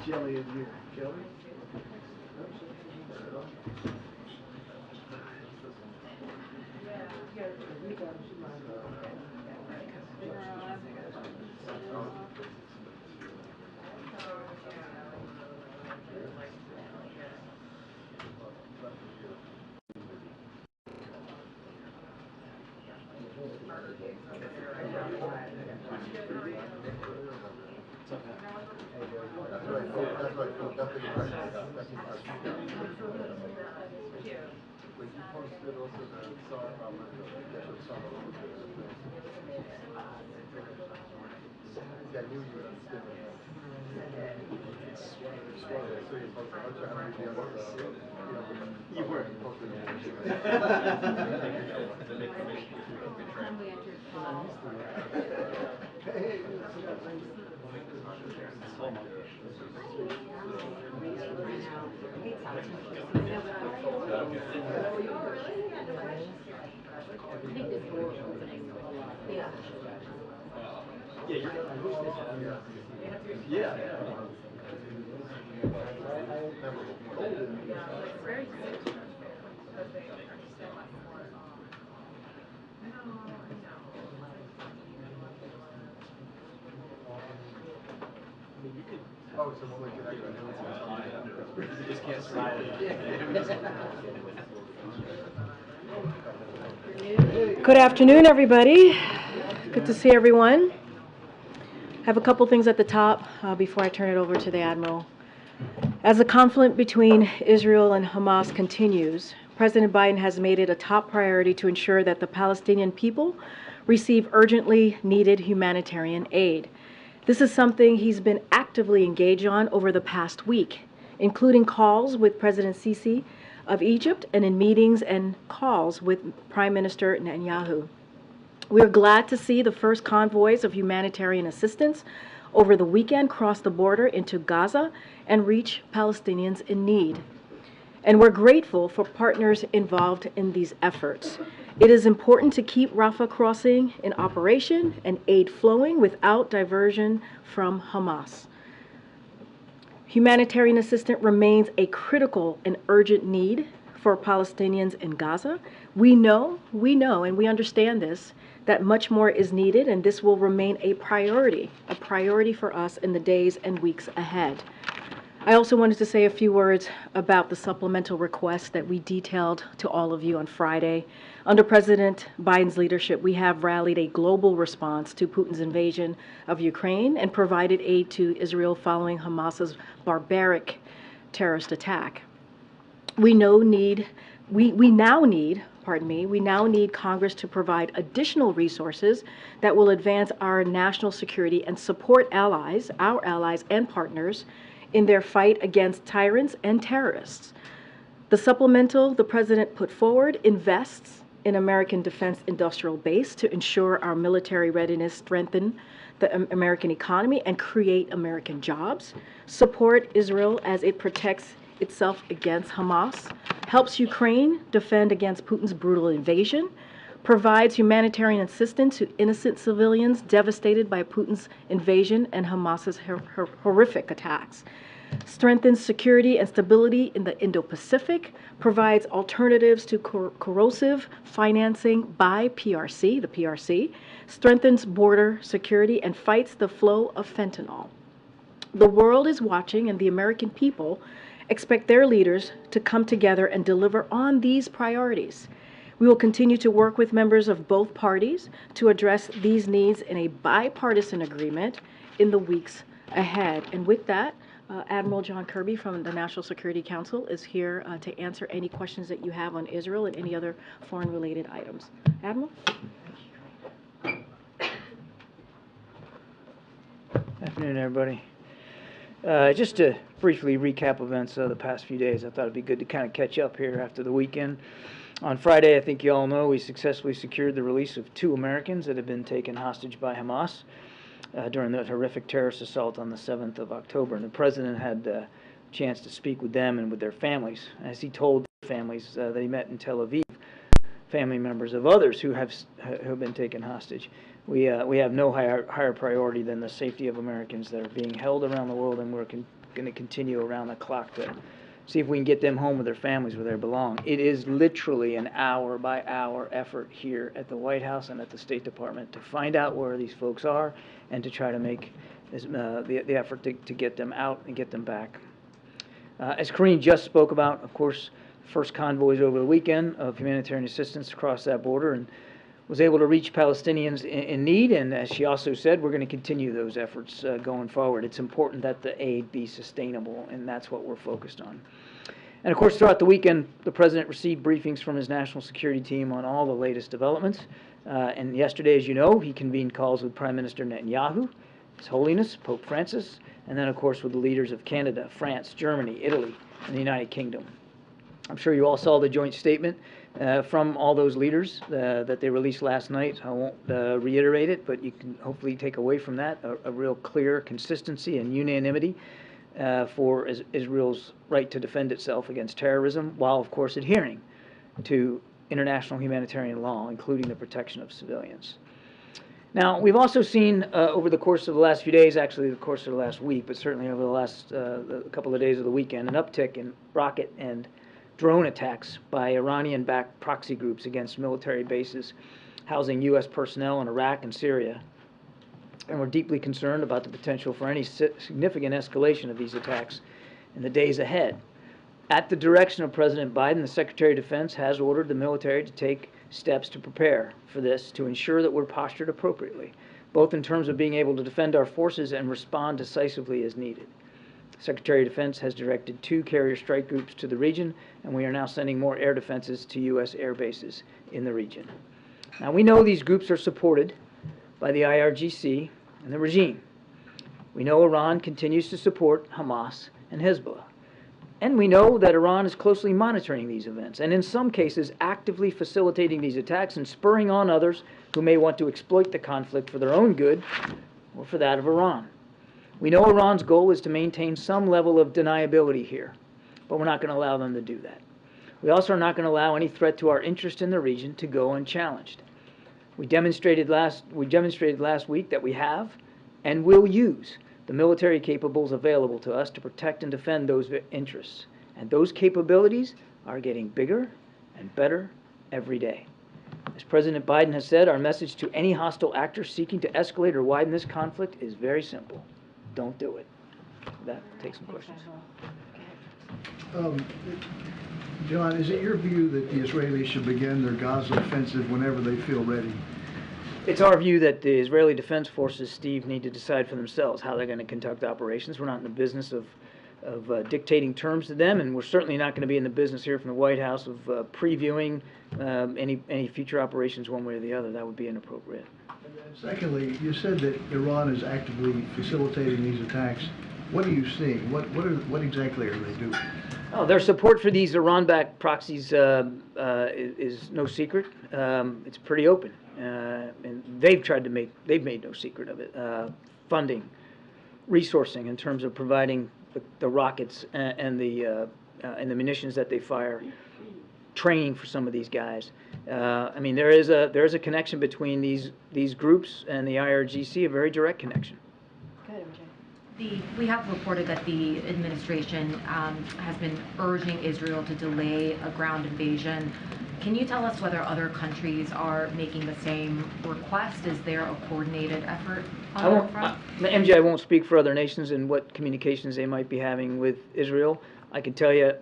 Jelly in here. Jelly? You were. Yeah. Oh, so when we get you just can't slide it. Good afternoon, everybody. Good to see everyone. I have a couple things at the top before I turn it over to the Admiral. As the conflict between Israel and Hamas continues, President Biden has made it a top priority to ensure that the Palestinian people receive urgently needed humanitarian aid. This is something he's been actively engaged on over the past week, including calls with President Sisi of Egypt and in meetings and calls with Prime Minister Netanyahu. We're glad to see the first convoys of humanitarian assistance over the weekend cross the border into Gaza and reach Palestinians in need. And we're grateful for partners involved in these efforts. It is important to keep Rafah crossing in operation and aid flowing without diversion from Hamas. Humanitarian assistance remains a critical and urgent need for Palestinians in Gaza. We know, and we understand this, that much more is needed, and this will remain a priority for us in the days and weeks ahead. I also wanted to say a few words about the supplemental request that we detailed to all of you on Friday. Under President Biden's leadership, we have rallied a global response to Putin's invasion of Ukraine and provided aid to Israel following Hamas's barbaric terrorist attack. We now need Congress to provide additional resources that will advance our national security and support our allies and partners in their fight against tyrants and terrorists. The supplemental the President put forward invests in American defense industrial base to ensure our military readiness, strengthen the American economy, and create American jobs, support Israel as it protects itself against Hamas, helps Ukraine defend against Putin's brutal invasion, provides humanitarian assistance to innocent civilians devastated by Putin's invasion and Hamas's horrific attacks, strengthens security and stability in the Indo-Pacific, provides alternatives to corrosive financing by the PRC, strengthens border security, and fights the flow of fentanyl. The world is watching, and the American people expect their leaders to come together and deliver on these priorities. We will continue to work with members of both parties to address these needs in a bipartisan agreement in the weeks ahead. And with that, Admiral John Kirby from the National Security Council is here to answer any questions that you have on Israel and any other foreign-related items. Admiral? Afternoon, everybody. Just to briefly recap events of the past few days, I thought it'd be good to kind of catch up here after the weekend. On Friday, I think you all know, we successfully secured the release of 2 Americans that had been taken hostage by Hamas during the horrific terrorist assault on the 7th of October. And the President had a chance to speak with them and with their families. As he told their families that he met in Tel Aviv, family members of others who have been taken hostage. We have no higher priority than the safety of Americans that are being held around the world, and we're going to continue around the clock to see if we can get them home with their families where they belong. It is literally an hour-by-hour effort here at the White House and at the State Department to find out where these folks are and to try to make the effort to get them out and get them back. As Karine just spoke about, of course, first convoys over the weekend of humanitarian assistance across that border, and was able to reach Palestinians in need, and as she also said, we're going to continue those efforts going forward. It's important that the aid be sustainable, and that's what we're focused on. And of course, throughout the weekend, the President received briefings from his national security team on all the latest developments. And yesterday, as you know, he convened calls with Prime Minister Netanyahu, His Holiness, Pope Francis, and then, of course, with the leaders of Canada, France, Germany, Italy, and the United Kingdom. I'm sure you all saw the joint statement from all those leaders that they released last night. I won't reiterate it, but you can hopefully take away from that a real clear consistency and unanimity for Israel's right to defend itself against terrorism, while, of course, adhering to international humanitarian law, including the protection of civilians. Now, we've also seen over the course of the last few days, actually the course of the last week, but certainly over the last couple of days of the weekend, an uptick in rocket and drone attacks by Iranian-backed proxy groups against military bases housing U.S. personnel in Iraq and Syria. And we're deeply concerned about the potential for any significant escalation of these attacks in the days ahead. At the direction of President Biden, the Secretary of Defense has ordered the military to take steps to prepare for this, to ensure that we're postured appropriately, both in terms of being able to defend our forces and respond decisively as needed. Secretary of Defense has directed 2 carrier strike groups to the region, and we are now sending more air defenses to U.S. air bases in the region. Now, we know these groups are supported by the IRGC and the regime. We know Iran continues to support Hamas and Hezbollah. And we know that Iran is closely monitoring these events, and in some cases actively facilitating these attacks and spurring on others who may want to exploit the conflict for their own good or for that of Iran. We know Iran's goal is to maintain some level of deniability here, but we're not going to allow them to do that. We also are not going to allow any threat to our interest in the region to go unchallenged. We demonstrated last week that we have and will use the military capables available to us to protect and defend those interests. And those capabilities are getting bigger and better every day. As President Biden has said, our message to any hostile actor seeking to escalate or widen this conflict is very simple. Don't do it. That takes some questions. John, is it your view that the Israelis should begin their Gaza offensive whenever they feel ready? It's our view that the Israeli Defense Forces, Steve, need to decide for themselves how they're going to conduct operations. We're not in the business of dictating terms to them, and we're certainly not going to be in the business here from the White House of previewing any future operations one way or the other. That would be inappropriate. And then secondly, you said that Iran is actively facilitating these attacks. What are you seeing? What exactly are they doing? Oh, their support for these Iran-backed proxies is no secret. It's pretty open, and they've made no secret of it. Funding, resourcing in terms of providing the rockets and the munitions that they fire, training for some of these guys. I mean, there is a connection between these groups and the IRGC, a very direct connection. Go ahead, MJ. We have reported that the administration has been urging Israel to delay a ground invasion. Can you tell us whether other countries are making the same request? Is there a coordinated effort on that front? MJ, I won't speak for other nations and what communications they might be having with Israel. I can tell you,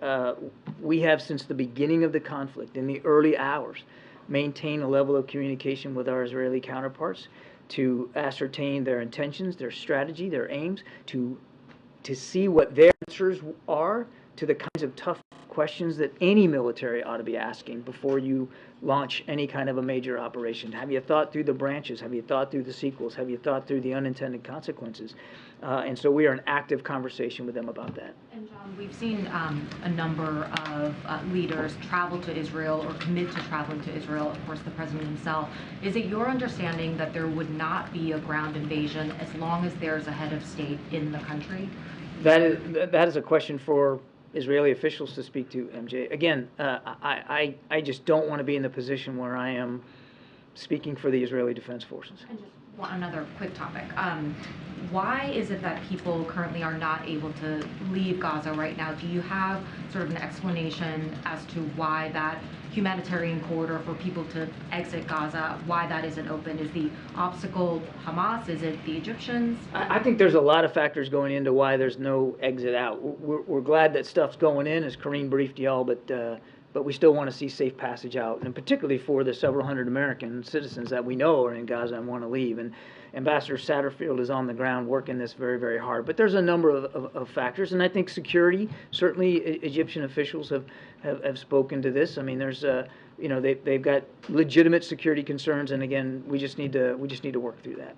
we have since the beginning of the conflict, in the early hours, maintained a level of communication with our Israeli counterparts to ascertain their intentions, their strategy, their aims, to see what their answers are to the kinds of tough questions that any military ought to be asking before you launch any kind of a major operation. Have you thought through the branches? Have you thought through the sequels? Have you thought through the unintended consequences? And so we are in active conversation with them about that. And John, we've seen a number of leaders travel to Israel or commit to traveling to Israel, of course the president himself. Is it your understanding that there would not be a ground invasion as long as there's a head of state in the country? That is a question for Israeli officials to speak to, MJ. Again, I just don't want to be in the position where I am speaking for the Israeli Defense Forces. And just another quick topic. Why is it that people currently are not able to leave Gaza right now? Do you have sort of an explanation as to why that humanitarian corridor for people to exit Gaza, why that isn't open? Is the obstacle Hamas? Is it the Egyptians? I think there's a lot of factors going into why there's no exit out. We're glad that stuff's going in, as Karine briefed y'all, but we still want to see safe passage out, and particularly for the several hundred American citizens that we know are in Gaza and want to leave. And Ambassador Satterfield is on the ground working this very, very hard. But there's a number of factors, and I think security, certainly Egyptian officials have spoken to this. I mean, there's they've got legitimate security concerns, and again, we just need to work through that.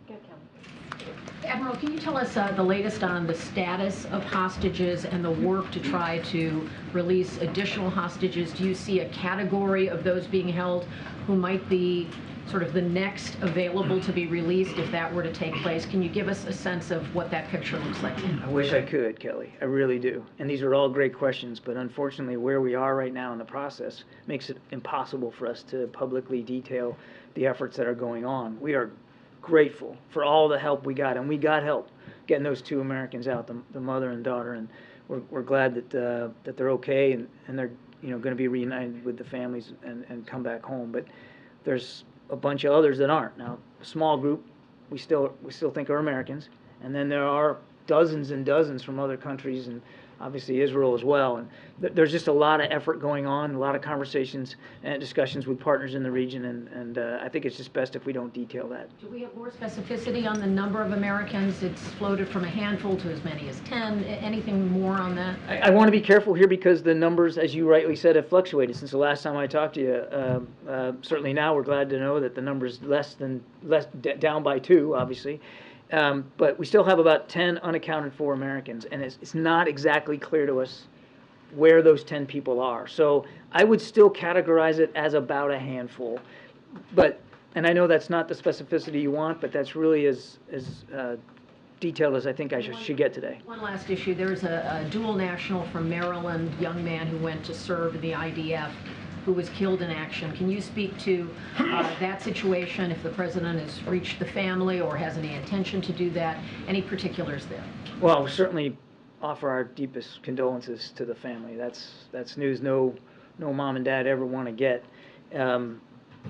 Admiral, can you tell us the latest on the status of hostages and the work to try to release additional hostages? Do you see a category of those being held who might be sort of the next available to be released if that were to take place? Can you give us a sense of what that picture looks like? I wish I could, Kelly. I really do. And these are all great questions, but unfortunately where we are right now in the process makes it impossible for us to publicly detail the efforts that are going on. We are grateful for all the help we got, and we got help getting those two Americans out, the mother and daughter, and we're glad that they're okay and they're going to be reunited with the families and come back home. But there's a bunch of others that aren't. Now, a small group we still think are Americans, and then there are dozens and dozens from other countries, and obviously Israel as well. And there's just a lot of effort going on, a lot of conversations and discussions with partners in the region, and I think it's just best if we don't detail that. Do we have more specificity on the number of Americans? It's floated from a handful to as many as 10. Anything more on that? I want to be careful here because the numbers, as you rightly said, have fluctuated since the last time I talked to you. Certainly now we're glad to know that the number is down by 2, obviously. But we still have about 10 unaccounted for Americans, and it's not exactly clear to us where those 10 people are. So I would still categorize it as about a handful. And I know that's not the specificity you want, but that's really as detailed as I think I should get today. One last issue. There's a dual national from Maryland, young man who went to serve in the IDF, who was killed in action. Can you speak to that situation, if the president has reached the family or has any intention to do that? Any particulars there? Well, we certainly offer our deepest condolences to the family. That's news no mom and dad ever want to get.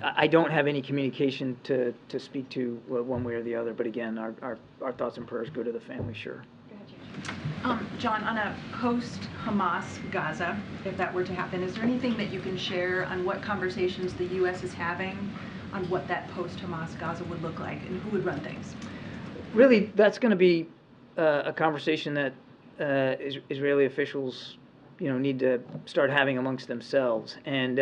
I don't have any communication to speak to one way or the other, but again, our thoughts and prayers go to the family, sure. John, on a post-Hamas Gaza, if that were to happen, is there anything that you can share on what conversations the U.S. is having on what that post-Hamas Gaza would look like and who would run things? Really, that's going to be a conversation that Israeli officials, need to start having amongst themselves. And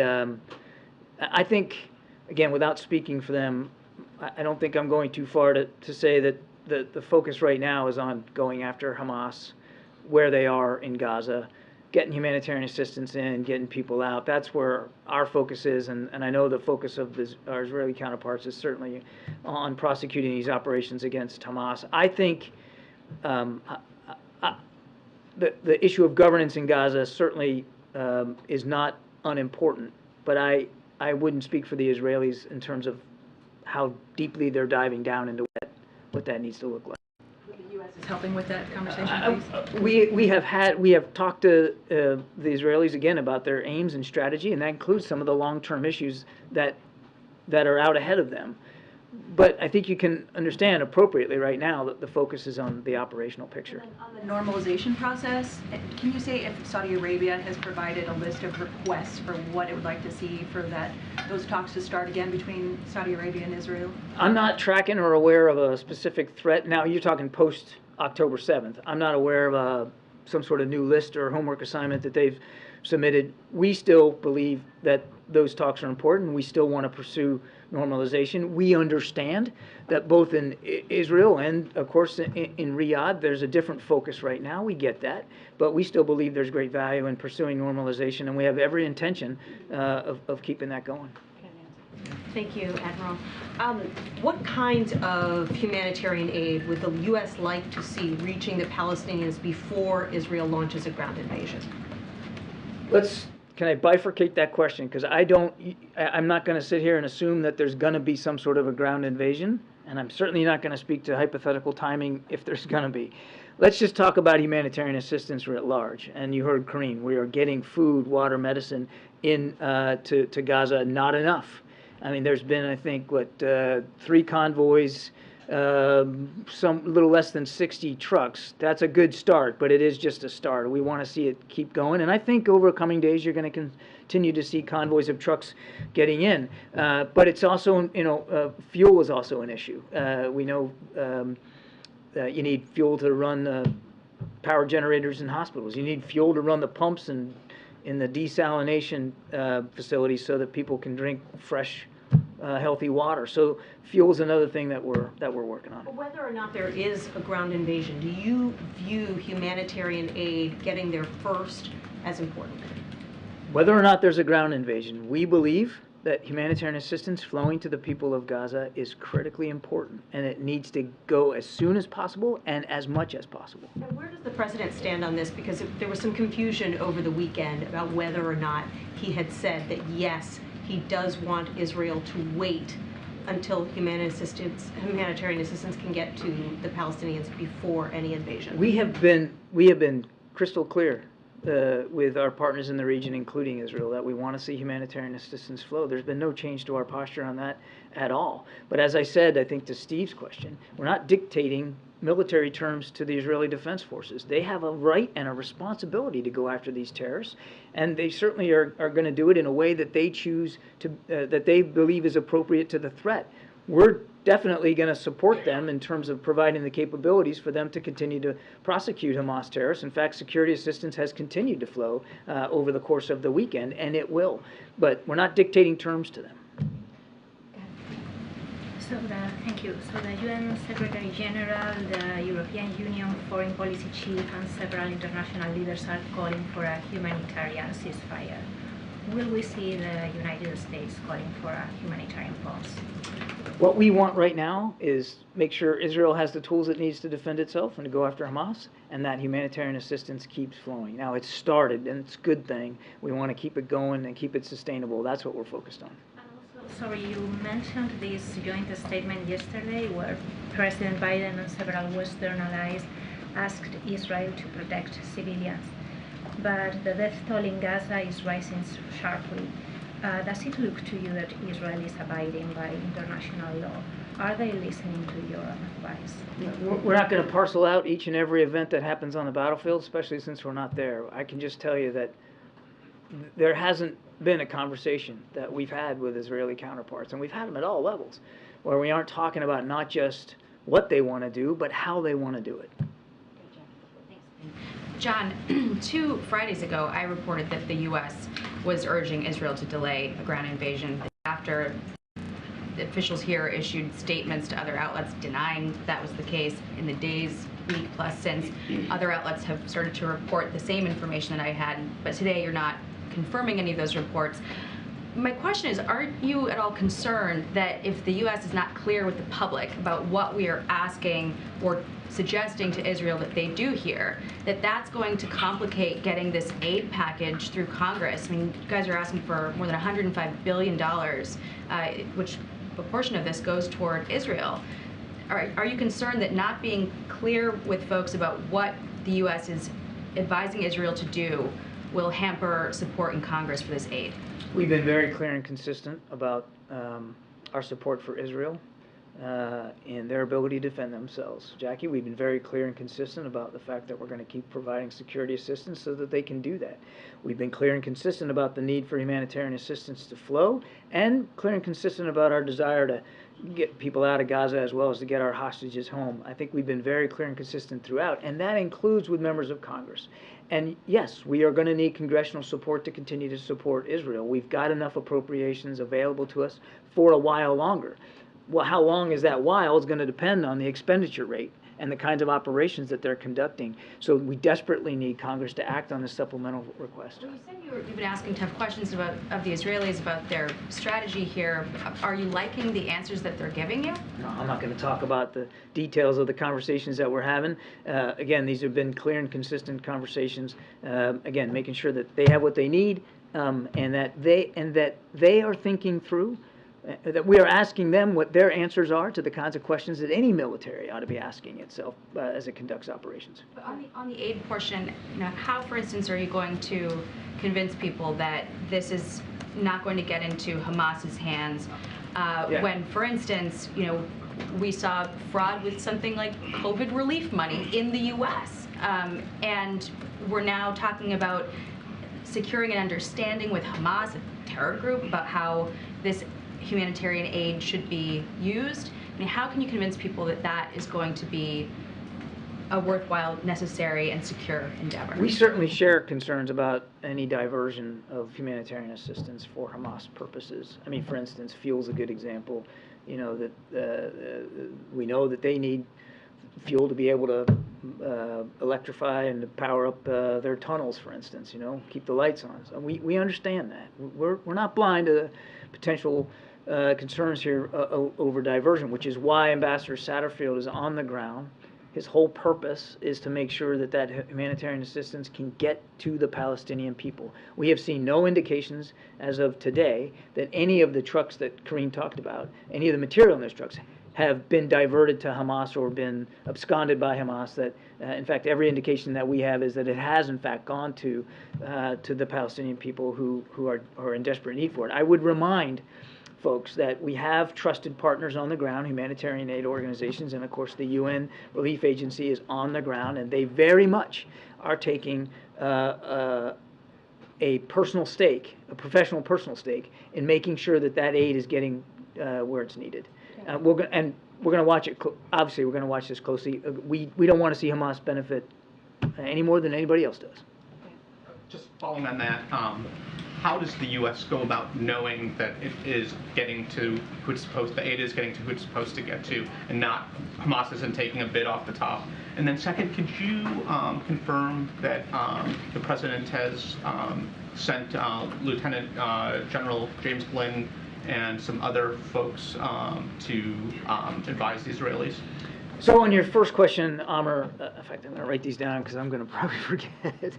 I think, again, without speaking for them, I don't think I'm going too far to say that the focus right now is on going after Hamas, where they are in Gaza, getting humanitarian assistance in, getting people out. That's where our focus is, and I know the focus of our Israeli counterparts is certainly on prosecuting these operations against Hamas. I think the issue of governance in Gaza certainly is not unimportant, but I wouldn't speak for the Israelis in terms of how deeply they're diving down into what that needs to look like. The U.S. is helping with that conversation, please? We have talked to the Israelis again about their aims and strategy, and that includes some of the long-term issues that are out ahead of them. But I think you can understand appropriately right now that the focus is on the operational picture. On the normalization process, can you say if Saudi Arabia has provided a list of requests for what it would like to see for those talks to start again between Saudi Arabia and Israel? I'm not tracking or aware of a specific threat. Now, you're talking post-October 7th. I'm not aware of some sort of new list or homework assignment that they've submitted. We still believe that those talks are important. We still want to pursue normalization. We understand that both in Israel and, of course, in Riyadh, there's a different focus right now. We get that. But we still believe there's great value in pursuing normalization, and we have every intention of keeping that going. Thank you, Admiral. What kinds of humanitarian aid would the U.S. like to see reaching the Palestinians before Israel launches a ground invasion? Can I bifurcate that question? Because I'm not going to sit here and assume that there's going to be some sort of a ground invasion, and I'm certainly not going to speak to hypothetical timing if there's going to be. Let's just talk about humanitarian assistance writ large. And you heard Karine, we are getting food, water, medicine in to Gaza, not enough. I mean, there's been, I think, 3 convoys, some little less than 60 trucks. That's a good start, but it is just a start. We want to see it keep going, and I think over coming days you're going to continue to see convoys of trucks getting in. But it's also, fuel is also an issue. We know you need fuel to run power generators in hospitals. You need fuel to run the pumps in the desalination facilities so that people can drink fresh, healthy water. So fuel is another thing that we're working on. But whether or not there is a ground invasion, do you view humanitarian aid getting there first as important? Whether or not there's a ground invasion, we believe that humanitarian assistance flowing to the people of Gaza is critically important, and it needs to go as soon as possible and as much as possible. And where does the president stand on this? Because there was some confusion over the weekend about whether or not he had said that, yes, he does want Israel to wait until humanitarian assistance can get to the Palestinians before any invasion. We have been crystal clear with our partners in the region, including Israel, that we want to see humanitarian assistance flow. There's been no change to our posture on that at all. But as I said, I think to Steve's question, we're not dictating military terms to the Israeli Defense Forces. They have a right and a responsibility to go after these terrorists, and they certainly are going to do it in a way that they choose to, that they believe is appropriate to the threat. We're definitely going to support them in terms of providing the capabilities for them to continue to prosecute Hamas terrorists. In fact, security assistance has continued to flow over the course of the weekend, and it will. But we're not dictating terms to them. Thank you. So the UN Secretary General, the European Union Foreign Policy Chief, and several international leaders are calling for a humanitarian ceasefire. Will we see the United States calling for a humanitarian pause? What we want right now is make sure Israel has the tools it needs to defend itself and to go after Hamas, and that humanitarian assistance keeps flowing. Now, it's started, and it's a good thing. We want to keep it going and keep it sustainable. That's what we're focused on. Sorry, you mentioned this joint statement yesterday where President Biden and several Western allies asked Israel to protect civilians. But the death toll in Gaza is rising sharply. Does it look to you that Israel is abiding by international law? Are they listening to your advice? We're not going to parcel out each and every event that happens on the battlefield, especially since we're not there. I can just tell you that there hasn't been a conversation that we've had with Israeli counterparts, and we've had them at all levels, where we aren't talking about not just what they want to do, but how they want to do it. John, 2 Fridays ago, I reported that the U.S. was urging Israel to delay a ground invasion after officials here issued statements to other outlets denying that was the case. In the days, week plus since, other outlets have started to report the same information that I had, but today you're not confirming any of those reports. My question is, aren't you at all concerned that if the U.S. is not clear with the public about what we are asking or suggesting to Israel that they do here, that that's going to complicate getting this aid package through Congress? I mean, you guys are asking for more than $105 billion, which a portion of this goes toward Israel. Are you concerned that not being clear with folks about what the U.S. is advising Israel to do will hamper support in Congress for this aid? We've been very clear and consistent about our support for Israel and their ability to defend themselves. Jackie, we've been very clear and consistent about the fact that we're going to keep providing security assistance so that they can do that. We've been clear and consistent about the need for humanitarian assistance to flow, and clear and consistent about our desire to get people out of Gaza as well as to get our hostages home. I think we've been very clear and consistent throughout, and that includes with members of Congress. And yes, we are going to need congressional support to continue to support Israel. We've got enough appropriations available to us for a while longer. Well, how long is that while is going to depend on the expenditure rate and the kinds of operations that they're conducting. So we desperately need Congress to act on this supplemental request. Well, you said you've been asking tough questions of the Israelis about their strategy here. Are you liking the answers that they're giving you? No, I'm not going to talk about the details of the conversations that we're having. Again, these have been clear and consistent conversations. Again, making sure that they have what they need, and that they are thinking through, that we are asking them what their answers are to the kinds of questions that any military ought to be asking itself as it conducts operations. But on the aid portion, how, for instance, are you going to convince people that this is not going to get into Hamas's hands when, for instance, we saw fraud with something like COVID relief money in the U.S. And we're now talking about securing an understanding with Hamas, a terror group, about how this humanitarian aid should be used. I mean, how can you convince people that that is going to be a worthwhile, necessary, and secure endeavor? We certainly share concerns about any diversion of humanitarian assistance for Hamas purposes. I mean, for instance, fuel's a good example. That we know that they need fuel to be able to electrify and to power up their tunnels, for instance. Keep the lights on. So we understand that. We're not blind to the potential concerns here over diversion, which is why Ambassador Satterfield is on the ground. His whole purpose is to make sure that that humanitarian assistance can get to the Palestinian people. We have seen no indications as of today that any of the trucks that Karine talked about, any of the material in those trucks, have been diverted to Hamas or been absconded by Hamas. That, in fact, every indication that we have is that it has, in fact, gone to the Palestinian people who are in desperate need for it. I would remind folks that we have trusted partners on the ground, humanitarian aid organizations, and of course the UN Relief Agency is on the ground, and they very much are taking a personal stake, a professional personal stake, in making sure that that aid is getting where it's needed. We're going to watch it. Obviously, we're going to watch this closely. We don't want to see Hamas benefit any more than anybody else does. Just following on that, how does the U.S. go about knowing that it is getting to who it's supposed, the aid is getting to who it's supposed to get to, and not Hamas isn't taking a bit off the top? And then second, could you confirm that the president has sent Lieutenant General James Glynn and some other folks to advise the Israelis? So on your first question, Amr, in fact, I'm going to write these down because I'm going to probably forget it.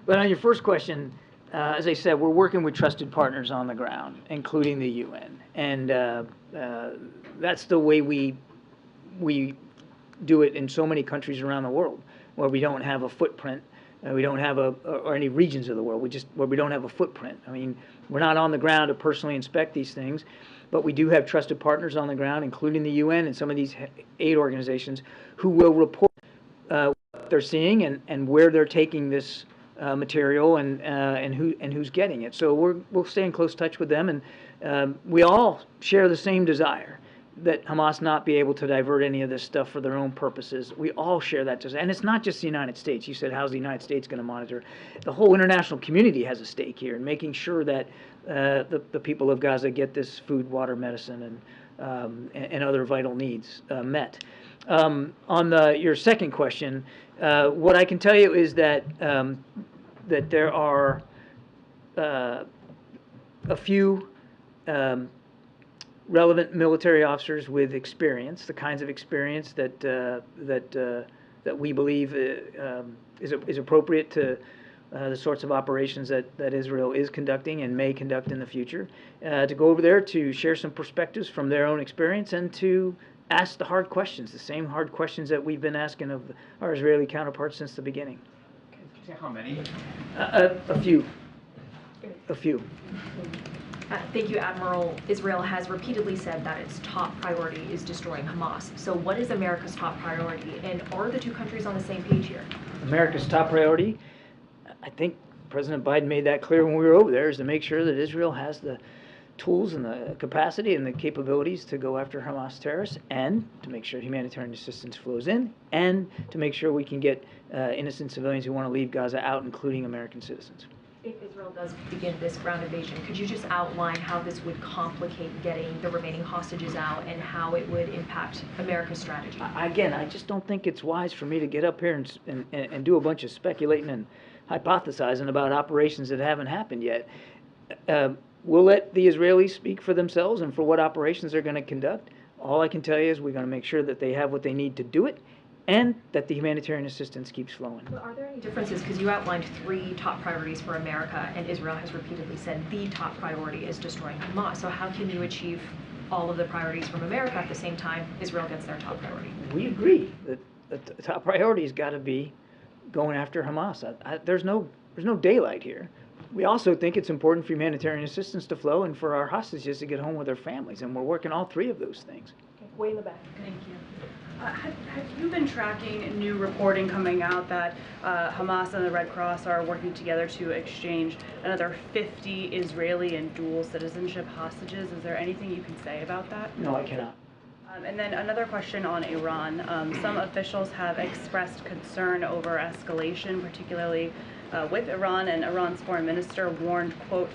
But on your first question, as I said, we're working with trusted partners on the ground, including the UN. And that's the way we do it in so many countries around the world, where we don't have a footprint. We don't have or any regions of the world, where we don't have a footprint. I mean, we're not on the ground to personally inspect these things, but we do have trusted partners on the ground, including the UN and some of these aid organizations, who will report what they're seeing and where they're taking this material and who's getting it. So we'll stay in close touch with them, and we all share the same desire that Hamas not be able to divert any of this stuff for their own purposes. We all share that desire, and it's not just the United States. You said, how's the United States going to monitor? The whole international community has a stake here in making sure that the people of Gaza get this food, water, medicine, and other vital needs met. On your second question, what I can tell you is that that there are a few relevant military officers with experience, the kinds of experience that we believe is appropriate to the sorts of operations that Israel is conducting and may conduct in the future, to go over there to share some perspectives from their own experience and to ask the hard questions, the same hard questions that we've been asking of our Israeli counterparts since the beginning. Can you say how many? A few. A few. Thank you, Admiral. Israel has repeatedly said that its top priority is destroying Hamas. So what is America's top priority, and are the two countries on the same page here? America's top priority, I think President Biden made that clear when we were over there, is to make sure that Israel has the tools and the capacity and the capabilities to go after Hamas terrorists, and to make sure humanitarian assistance flows in, and to make sure we can get innocent civilians who want to leave Gaza out, including American citizens. If Israel does begin this ground invasion, could you just outline how this would complicate getting the remaining hostages out and how it would impact America's strategy? Again, I just don't think it's wise for me to get up here and do a bunch of speculating and hypothesizing about operations that haven't happened yet. We'll let the Israelis speak for themselves and for what operations they're going to conduct. All I can tell you is we're going to make sure that they have what they need to do it, and that the humanitarian assistance keeps flowing. Well, are there any differences? Because you outlined 3 top priorities for America, and Israel has repeatedly said the top priority is destroying Hamas. So how can you achieve all of the priorities from America at the same time Israel gets their top priority? We agree that the top priority has got to be going after Hamas. There's no daylight here. We also think it's important for humanitarian assistance to flow and for our hostages to get home with their families, and we're working all 3 of those things. Okay, way in the back. Thank you. Have you been tracking new reporting coming out that Hamas and the Red Cross are working together to exchange another 50 Israeli and dual citizenship hostages? Is there anything you can say about that? No, I cannot. And then another question on Iran. Some officials have expressed concern over escalation, particularly with Iran, and Iran's foreign minister warned, quote,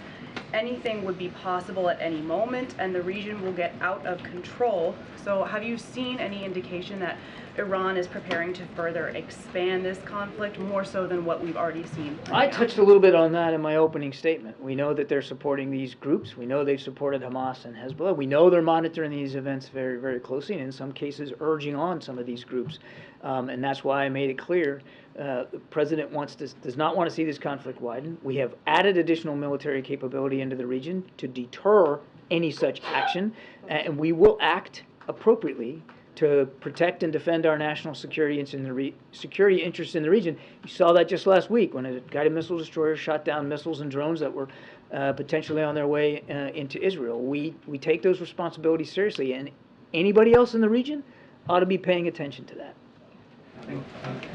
anything would be possible at any moment and the region will get out of control. So have you seen any indication that Iran is preparing to further expand this conflict more so than what we've already seen? I touched a little bit on that in my opening statement. We know that they're supporting these groups. We know they've supported Hamas and Hezbollah. We know they're monitoring these events very, very closely, and in some cases urging on some of these groups. And that's why I made it clear the president does not want to see this conflict widen. We have added additional military capability into the region to deter any such action, and we will act appropriately to protect and defend our national security interests in the region. You saw that just last week when a guided missile destroyer shot down missiles and drones that were potentially on their way into Israel. We take those responsibilities seriously, and anybody else in the region ought to be paying attention to that. Thank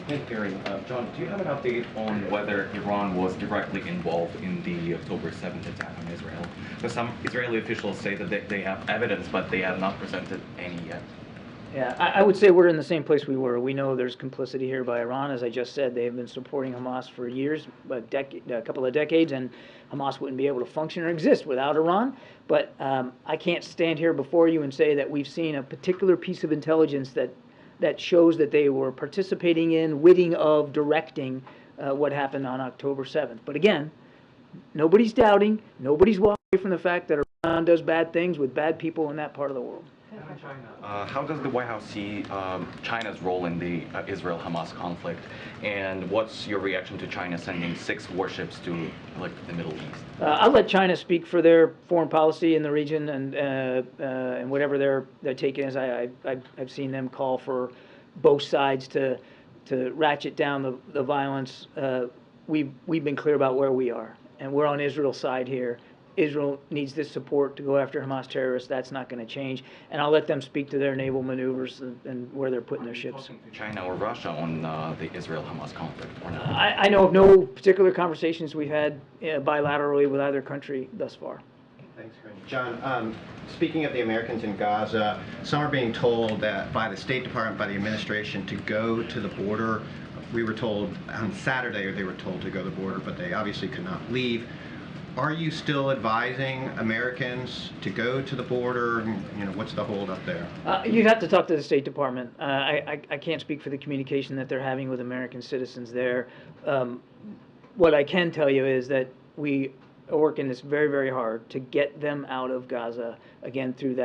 you, Karine. John, do you have an update on whether Iran was directly involved in the October 7th attack on Israel? Because some Israeli officials say that they have evidence, but they have not presented any yet. Yeah, I would say we're in the same place we were. We know there's complicity here by Iran. As I just said, they have been supporting Hamas for years, a couple of decades, and Hamas wouldn't be able to function or exist without Iran. But I can't stand here before you and say that we've seen a particular piece of intelligence that shows that they were participating in, witting of, directing what happened on October 7th. But again, nobody's doubting, nobody's walking away from the fact that Iran does bad things with bad people in that part of the world. How does the White House see China's role in the Israel-Hamas conflict, and what's your reaction to China sending 6 warships to the Middle East? I'll let China speak for their foreign policy in the region and whatever their take is. I've seen them call for both sides to ratchet down the violence. We've been clear about where we are, and we're on Israel's side here. Israel needs this support to go after Hamas terrorists. That's not going to change. And I'll let them speak to their naval maneuvers and where they're putting their ships. Talking to China or Russia on the Israel-Hamas conflict? Or not? I know of no particular conversations we've had bilaterally with either country thus far. Thanks, Karine. John, speaking of the Americans in Gaza, some are being told that by the State Department, by the administration, to go to the border. We were told on Saturday they were told to go to the border, but they obviously could not leave. Are you still advising Americans to go to the border? What's the hold up there? You'd have to talk to the State Department. I can't speak for the communication that they're having with American citizens there. What I can tell you is that we are working this very, very hard to get them out of Gaza, again, through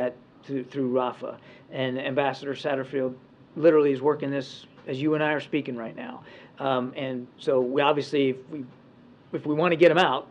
Rafah. And Ambassador Satterfield literally is working this as you and I are speaking right now. And so we obviously, if we want to get them out,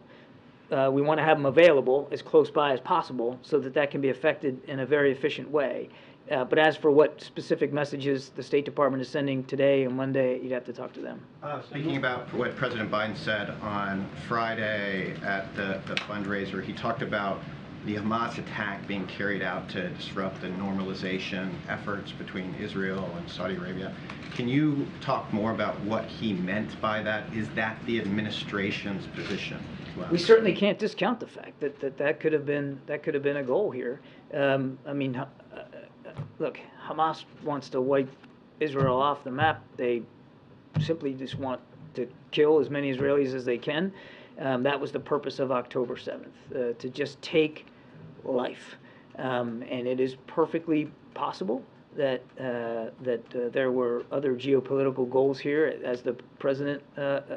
we want to have them available as close by as possible so that can be effected in a very efficient way. But as for what specific messages the State Department is sending today and Monday, you'd have to talk to them. Speaking about what President Biden said on Friday at the fundraiser, he talked about the Hamas attack being carried out to disrupt the normalization efforts between Israel and Saudi Arabia. Can you talk more about what he meant by that? Is that the administration's position? Well, we certainly can't discount the fact that could have been a goal here. Look, Hamas wants to wipe Israel off the map. They simply just want to kill as many Israelis as they can, That was the purpose of October 7th, to just take life. And it is perfectly possible that there were other geopolitical goals here, as the president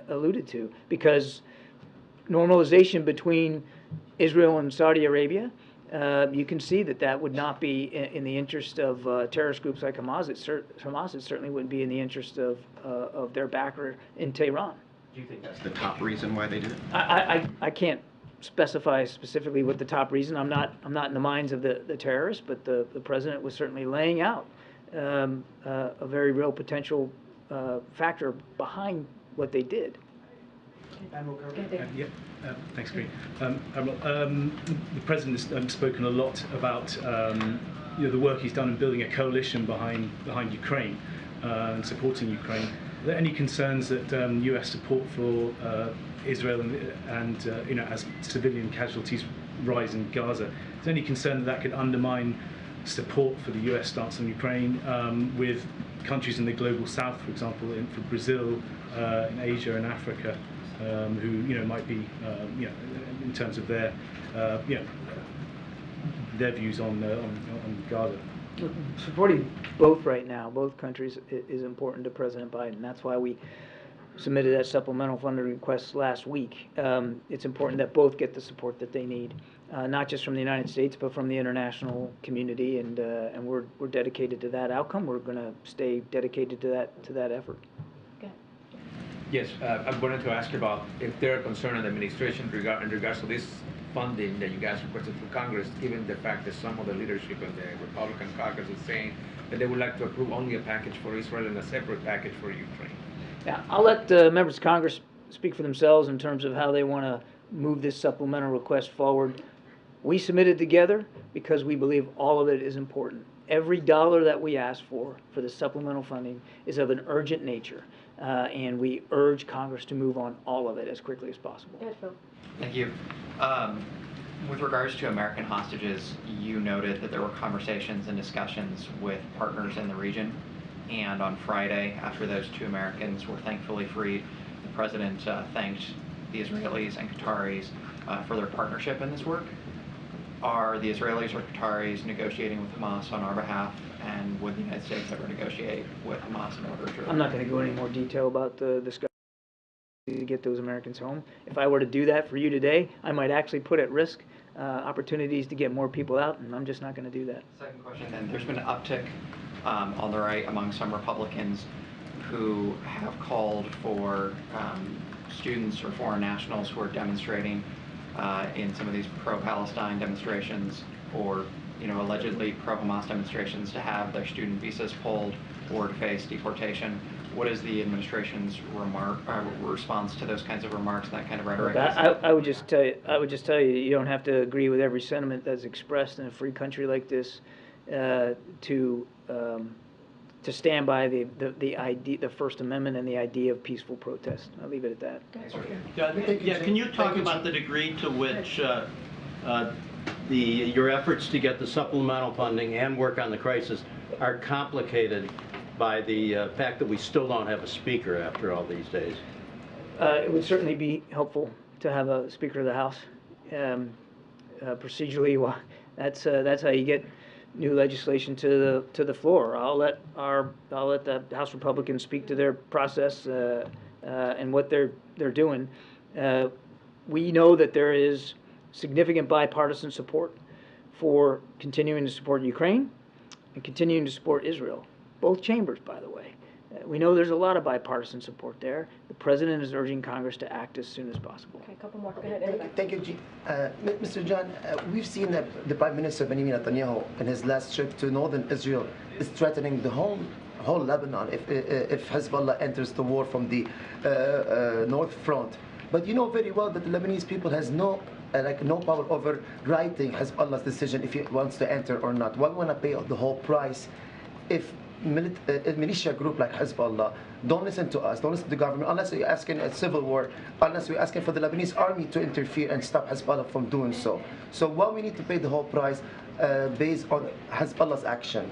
alluded to, because normalization between Israel and Saudi Arabia, you can see that would not be in the interest of terrorist groups like Hamas. Hamas, it certainly wouldn't be in the interest of their backer in Tehran. Do you think that's the top reason why they did it? I can't specify specifically what the top reason. I'm not in the minds of the terrorists, but the president was certainly laying out a very real potential factor behind what they did. Thanks, Karine. The president has spoken a lot about the work he's done in building a coalition behind Ukraine and supporting Ukraine. Are there any concerns that U.S. support for Israel and as civilian casualties rise in Gaza? Is there any concern that could undermine support for the U.S. stance on Ukraine with countries in the global south, for example, for Brazil, in Asia and Africa, who might be in terms of their views on Gaza? Supporting both right now, both countries, is important to President Biden. That's why we submitted that supplemental funding request last week. It's important that both get the support that they need, not just from the United States, but from the international community, and we're dedicated to that outcome. We're going to stay dedicated to that effort. Yes, I wanted to ask you about if there are concerns in the administration in regards to this funding that you guys requested from Congress, given the fact that some of the leadership in the Republican caucus is saying that they would like to approve only a package for Israel and a separate package for Ukraine. Yeah, I'll let members of Congress speak for themselves in terms of how they want to move this supplemental request forward. We submitted together because we believe all of it is important. Every dollar that we ask for the supplemental funding is of an urgent nature, and we urge Congress to move on all of it as quickly as possible. Thank you. With regards to American hostages, you noted that there were conversations and discussions with partners in the region. And on Friday, after those 2 Americans were thankfully freed, the president thanked the Israelis and Qataris for their partnership in this work. Are the Israelis or Qataris negotiating with Hamas on our behalf, and would the United States ever negotiate with Hamas in order to... I'm not going to go into any more detail about the discussion to get those Americans home. If I were to do that for you today, I might actually put at risk opportunities to get more people out, and I'm just not going to do that. Second question, then. There's been an uptick on the right among some Republicans who have called for students or foreign nationals who are demonstrating in some of these pro-Palestine demonstrations or allegedly pro-Hamas demonstrations to have their student visas pulled or to face deportation. What is the administration's response to those kinds of remarks and that kind of rhetoric? I would just tell you, you don't have to agree with every sentiment that's expressed in a free country like this to stand by the First Amendment and the idea of peaceful protest. I'll leave it at that. Yeah, can you talk about the degree to which your efforts to get the supplemental funding and work on the crisis are complicated by the fact that we still don't have a speaker after all these days? It would certainly be helpful to have a Speaker of the House. Procedurally, well, that's how you get new legislation to the floor. I'll let the House Republicans speak to their process and what they're doing. We know that there is significant bipartisan support for continuing to support Ukraine and continuing to support Israel. Both chambers, by the way. We know there's a lot of bipartisan support there. The president is urging Congress to act as soon as possible. Okay, a couple more. Go ahead. Thank you, Mr. John. We've seen that the Prime Minister Benjamin Netanyahu, in his last trip to northern Israel, is threatening the whole Lebanon if Hezbollah enters the war from the north front. But you know very well that the Lebanese people has no power over writing Hezbollah's decision if he wants to enter or not. Why want to pay the whole price if a militia group like Hezbollah don't listen to us, don't listen to the government, unless you're asking a civil war, unless we're asking for the Lebanese army to interfere and stop Hezbollah from doing so. So why we need to pay the whole price based on Hezbollah's action?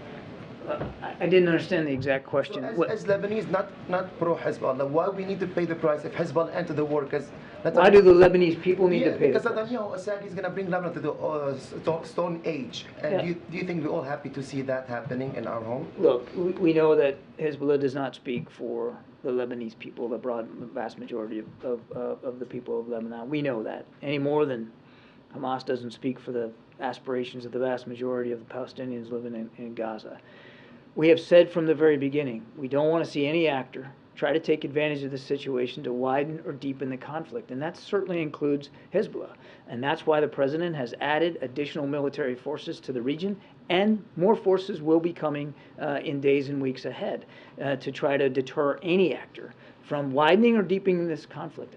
I didn't understand the exact question. So as Lebanese, not pro Hezbollah, why we need to pay the price if Hezbollah enter the war? Why do the Lebanese people need to pay the because price? Netanyahu said he's going to bring Lebanon to the Stone Age. And do you think we're all happy to see that happening in our home? Look, we know that Hezbollah does not speak for the Lebanese people, the vast majority of the people of Lebanon. We know that any more than Hamas doesn't speak for the aspirations of the vast majority of the Palestinians living in Gaza. We have said from the very beginning, we don't want to see any actor try to take advantage of the situation to widen or deepen the conflict, and that certainly includes Hezbollah. And that's why the president has added additional military forces to the region, and more forces will be coming in days and weeks ahead to try to deter any actor from widening or deepening this conflict.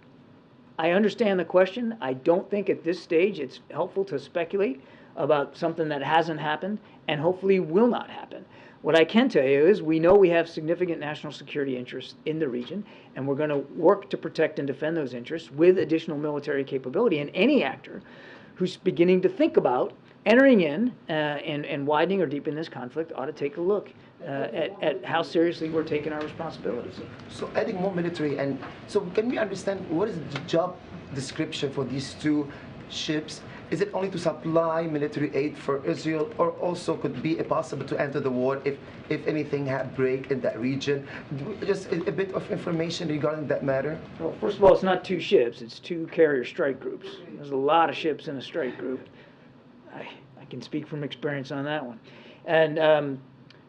I understand the question. I don't think at this stage it's helpful to speculate about something that hasn't happened and hopefully will not happen. What I can tell you is we know we have significant national security interests in the region, and we're going to work to protect and defend those interests with additional military capability. And any actor who's beginning to think about entering in and widening or deepening this conflict ought to take a look at how seriously we're taking our responsibilities. So adding more military, and so can we understand what is the job description for these two ships? Is it only to supply military aid for Israel, or also could be possible to enter the war if anything break in that region? Just a bit of information regarding that matter. Well, first of all, it's not two ships, it's two carrier strike groups. There's a lot of ships in a strike group. I can speak from experience on that one. And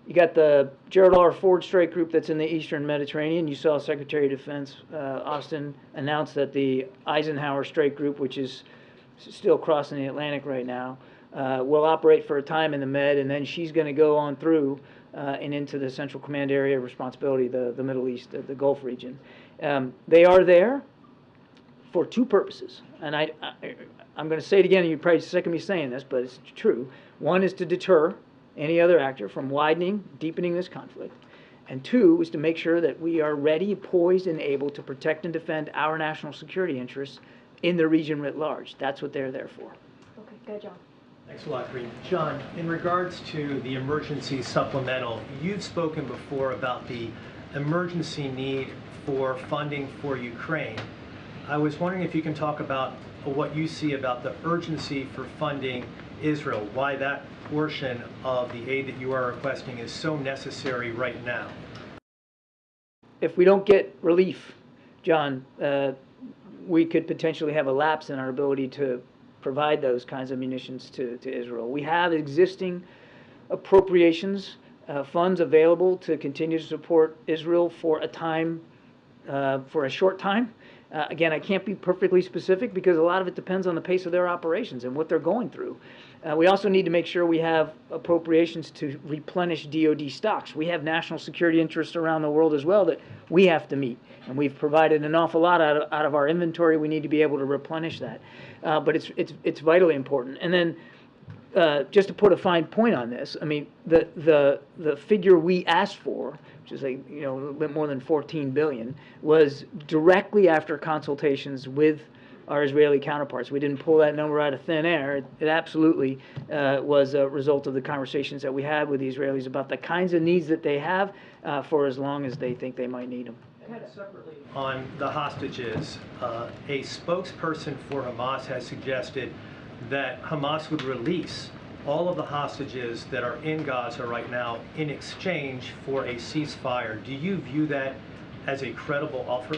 you got the Gerald R. Ford strike group that's in the Eastern Mediterranean. You saw Secretary of Defense Austin announce that the Eisenhower strike group, which is still crossing the Atlantic right now, will operate for a time in the Med, and then she's going to go on through and into the Central Command area of responsibility, the Middle East, the Gulf region. They are there for two purposes, and I'm going to say it again, and you're probably sick of me saying this, but it's true. One is to deter any other actor from widening, deepening this conflict, and two is to make sure that we are ready, poised, and able to protect and defend our national security interests in the region writ large. That's what they're there for. Okay, good, John. Thanks a lot, Karine. John, in regards to the emergency supplemental, you've spoken before about the emergency need for funding for Ukraine. I was wondering if you can talk about what you see about the urgency for funding Israel, why that portion of the aid that you are requesting is so necessary right now. If we don't get relief, John, we could potentially have a lapse in our ability to provide those kinds of munitions to Israel. We have existing appropriations, funds available to continue to support Israel for a time, for a short time. Again, I can't be perfectly specific because a lot of it depends on the pace of their operations and what they're going through. We also need to make sure we have appropriations to replenish DoD stocks. We have national security interests around the world as well that we have to meet, and we've provided an awful lot out of our inventory. We need to be able to replenish that, but it's vitally important. And then just to put a fine point on this, I mean the figure we asked for, which is a little bit more than 14 billion, was directly after consultations with our Israeli counterparts. We didn't pull that number out of thin air. It absolutely was a result of the conversations that we had with the Israelis about the kinds of needs that they have for as long as they think they might need them. Separately, on the hostages, a spokesperson for Hamas has suggested that Hamas would release all of the hostages that are in Gaza right now in exchange for a ceasefire. Do you view that as a credible offer?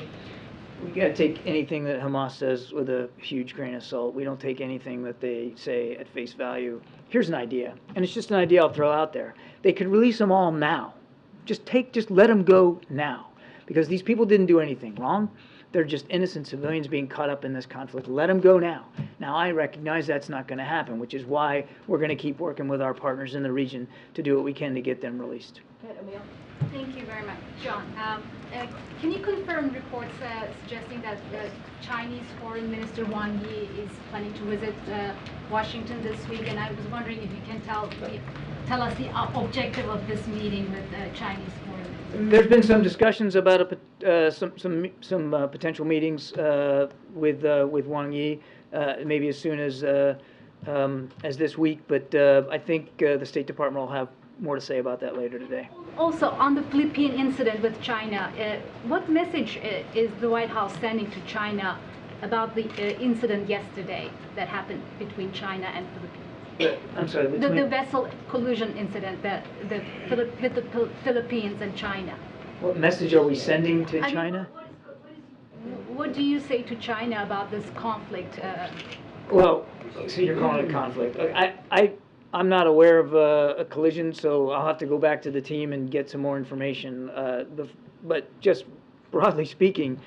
We got to take anything that Hamas says with a huge grain of salt. We don't take anything that they say at face value. Here's an idea, and it's just an idea I'll throw out there. They could release them all now. Just let them go now, because these people didn't do anything wrong. They're just innocent civilians being caught up in this conflict. Let them go now. Now, I recognize that's not going to happen, which is why we're going to keep working with our partners in the region to do what we can to get them released. Thank you very much. John, can you confirm reports suggesting that Chinese Foreign Minister Wang Yi is planning to visit Washington this week? And I was wondering if you can tell us the objective of this meeting with Chinese Foreign Minister. There's been some discussions about some potential meetings with Wang Yi, maybe as soon as this week. But I think the State Department will have more to say about that later today. Also, on the Philippine incident with China, what message is the White House sending to China about the incident yesterday that happened between China and Philippines? I'm sorry, The vessel collision incident with the Philippines and China. What message are we sending to China? What do you say to China about this conflict? Well, so you're calling it a conflict. I'm not aware of a collision, so I'll have to go back to the team and get some more information. But just broadly speaking,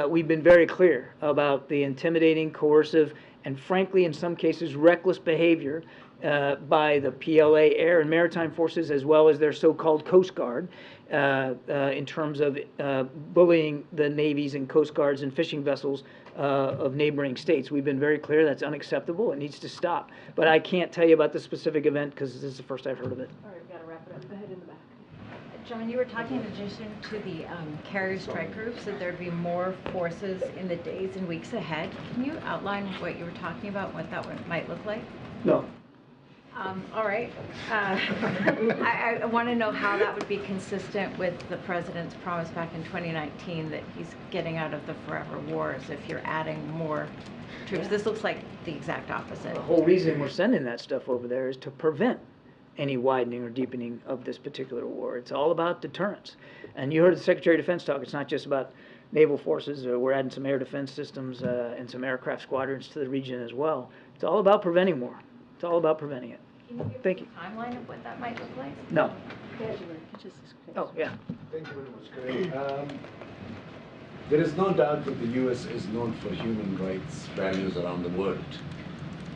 we've been very clear about the intimidating, coercive, and frankly, in some cases, reckless behavior by the PLA air and maritime forces, as well as their so-called Coast Guard, in terms of bullying the navies and Coast Guards and fishing vessels of neighboring states. We've been very clear that's unacceptable. It needs to stop. But I can't tell you about the specific event because this is the first I've heard of it. All right, we've got to wrap it up. Go ahead in the back. John, you were talking in addition to the carrier strike groups that there'd be more forces in the days and weeks ahead. Can you outline what you were talking about, what that might look like? No. All right. I want to know how that would be consistent with the president's promise back in 2019 that he's getting out of the forever wars if you're adding more troops. This looks like the exact opposite. The whole reason we're sending that stuff over there is to prevent any widening or deepening of this particular war. It's all about deterrence. And you heard the Secretary of Defense talk. It's not just about naval forces. We're adding some air defense systems and some aircraft squadrons to the region as well. It's all about preventing war. It's all about preventing it. Can you give us a timeline of what that might look like? No. Oh, yeah. Thank you very much, Karine. There is no doubt that the U.S. is known for human rights values around the world.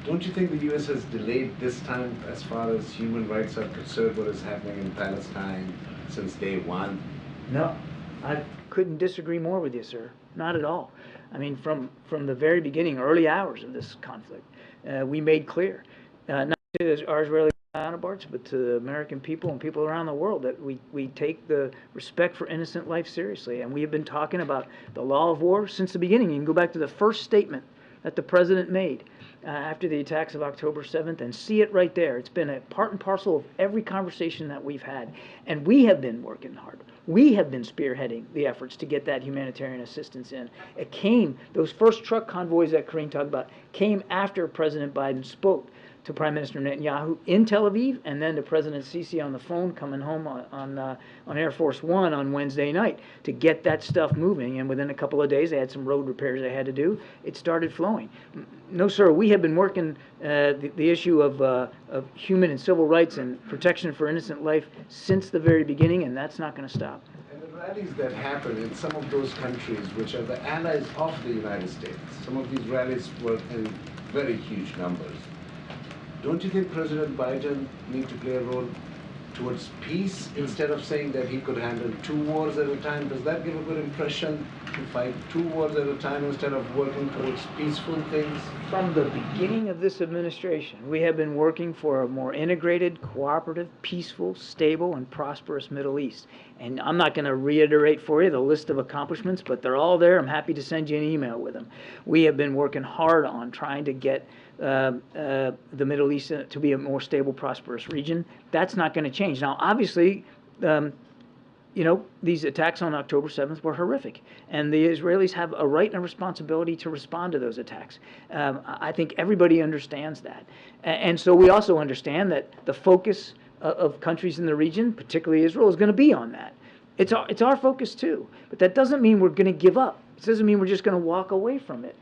Don't you think the U.S. has delayed this time as far as human rights are concerned, what is happening in Palestine since day one? No. I couldn't disagree more with you, sir. Not at all. I mean, from the very beginning, early hours of this conflict, we made clear, not to our Israeli counterparts, but to the American people and people around the world, that we take the respect for innocent life seriously. And we have been talking about the law of war since the beginning. You can go back to the first statement that the president made after the attacks of October 7th and see it right there. It's been a part and parcel of every conversation that we've had. And we have been working hard. We have been spearheading the efforts to get that humanitarian assistance in. It came, those first truck convoys that Karine talked about, came after President Biden spoke to Prime Minister Netanyahu in Tel Aviv, and then to President Sisi on the phone coming home on Air Force One on Wednesday night to get that stuff moving. And within a couple of days, they had some road repairs they had to do. It started flowing. No, sir, we have been working the issue of human and civil rights and protection for innocent life since the very beginning, and that's not going to stop. And the rallies that happen in some of those countries which are the allies of the United States, some of these rallies were in very huge numbers. Don't you think President Biden needs to play a role towards peace instead of saying that he could handle 2 wars at a time? Does that give a good impression to fight 2 wars at a time instead of working towards peaceful things? From the beginning of this administration, we have been working for a more integrated, cooperative, peaceful, stable, and prosperous Middle East. And I'm not going to reiterate for you the list of accomplishments, but they're all there. I'm happy to send you an email with them. We have been working hard on trying to get the Middle East to be a more stable, prosperous region. That's not going to change. Now, obviously, you know, these attacks on October 7th were horrific, and the Israelis have a right and a responsibility to respond to those attacks. I think everybody understands that. And so we also understand that the focus of countries in the region, particularly Israel, is going to be on that. It's our focus too, but that doesn't mean we're going to give up. It doesn't mean we're just going to walk away from it.